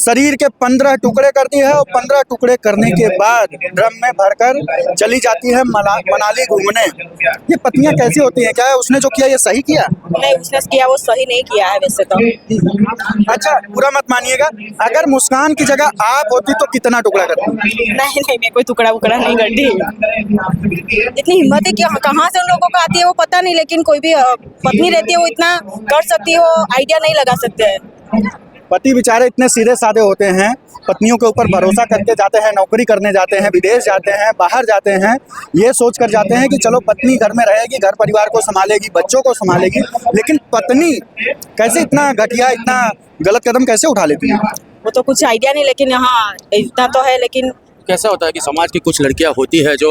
शरीर के 15 टुकड़े करती है और 15 टुकड़े करने के बाद ड्रम में भरकर चली जाती है मनाली घूमने। ये पत्नियां कैसी होती हैं? क्या है उसने जो किया ये सही किया? नहीं, उसने किया वो सही नहीं किया है वैसे तो। अच्छा, बुरा मत मानिएगा, अगर मुस्कान की जगह आप होती तो कितना टुकड़ा करती? नहीं, मैं कोई टुकड़ा उकड़ा नहीं करती। इतनी हिम्मत है कि कहाँ से उन लोगों को आती है वो पता नहीं, लेकिन कोई भी पत्नी रहती है वो इतना कर सकती है, वो आइडिया नहीं लगा सकते हैं। पति बेचारे इतने सीधे साधे होते हैं, पत्नियों के ऊपर भरोसा करके जाते हैं, नौकरी करने जाते हैं, विदेश जाते हैं, बाहर जाते हैं, ये सोच कर जाते हैं कि चलो पत्नी घर में रहेगी, घर परिवार को संभालेगी, बच्चों को संभालेगी। लेकिन पत्नी कैसे इतना घटिया, इतना गलत कदम कैसे उठा लेती है? वो तो कुछ आइडिया नहीं, लेकिन हाँ इतना तो है। लेकिन कैसा होता है कि समाज की कुछ लड़कियां होती है जो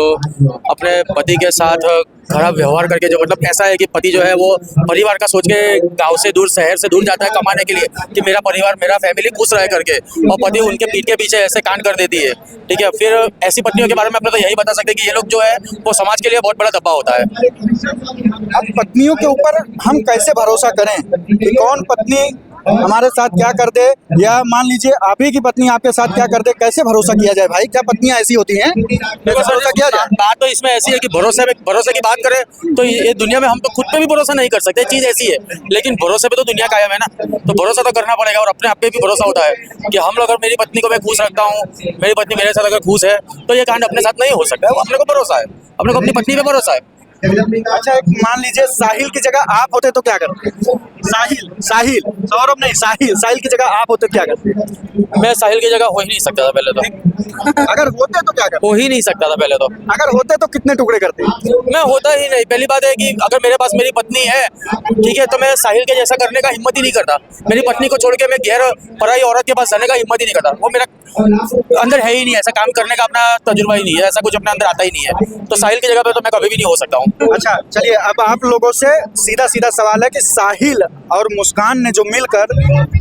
अपने पति के साथ खराब व्यवहार करके, जो मतलब ऐसा है कि पति जो है वो परिवार का सोच के गांव से दूर, शहर से दूर जाता है कमाने के लिए कि मेरा परिवार, मेरा फैमिली खुश रहे करके, और पति उनके पीठ के पीछे ऐसे कांड कर देती है। ठीक है, फिर ऐसी पत्नियों के बारे में अपने तो यही बता सकते हैं कि ये लोग जो है वो समाज के लिए बहुत बड़ा दबाव होता है। अब पत्नियों के ऊपर हम कैसे भरोसा करें कि कौन पत्नी हमारे साथ क्या कर दे, या मान लीजिए आप ही की पत्नी आपके साथ क्या कर दे, कैसे भरोसा किया जाए भाई? क्या पत्नियां ऐसी होती हैं? कैसे भरोसा किया जाए? बात तो इसमें ऐसी है कि भरोसे की बात करें तो ये दुनिया में हम तो खुद पे भी भरोसा नहीं कर सकते, चीज ऐसी है। लेकिन भरोसे पे तो दुनिया कायम है ना, तो भरोसा तो करना पड़ेगा। और अपने आप पे भी भरोसा होता है कि हम अगर मेरी पत्नी को मैं खुश रखता हूँ, मेरी पत्नी मेरे साथ अगर खुश है, तो ये कांड अपने साथ नहीं हो सकता है। वो अपने को भरोसा है, अपने को अपनी पत्नी पे भरोसा है। अच्छा, एक मान लीजिए साहिल की जगह आप होते तो क्या करते? साहिल सौरभ नहीं, साहिल की जगह आप होते क्या करते? मैं साहिल की जगह हो ही नहीं सकता था पहले तो। अगर होते तो क्या करते? हो ही नहीं सकता था पहले तो। अगर होते तो कितने टुकड़े करते? मैं होता ही नहीं। पहली बात है कि अगर मेरे पास मेरी पत्नी है, ठीक है, तो मैं साहिल के जैसा करने का हिम्मत ही नहीं करता। मेरी पत्नी को छोड़ के मैं गैर पराई औरत के पास जाने का हिम्मत ही नहीं करता। वो मेरा अंदर है ही नहीं, ऐसा काम करने का अपना तजुर्बा ही नहीं है, ऐसा कुछ अपने अंदर आता ही नहीं है। तो साहिल की जगह पे तो मैं कभी भी नहीं हो सकता हूँ। अच्छा चलिए, अब आप लोगों से सीधा सवाल है कि साहिल और मुस्कान ने जो मिलकर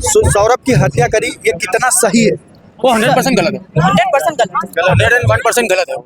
सौरभ की हत्या करी, ये कितना सही है? वो 100% गलत है। 100% गलत। 101% गलत है।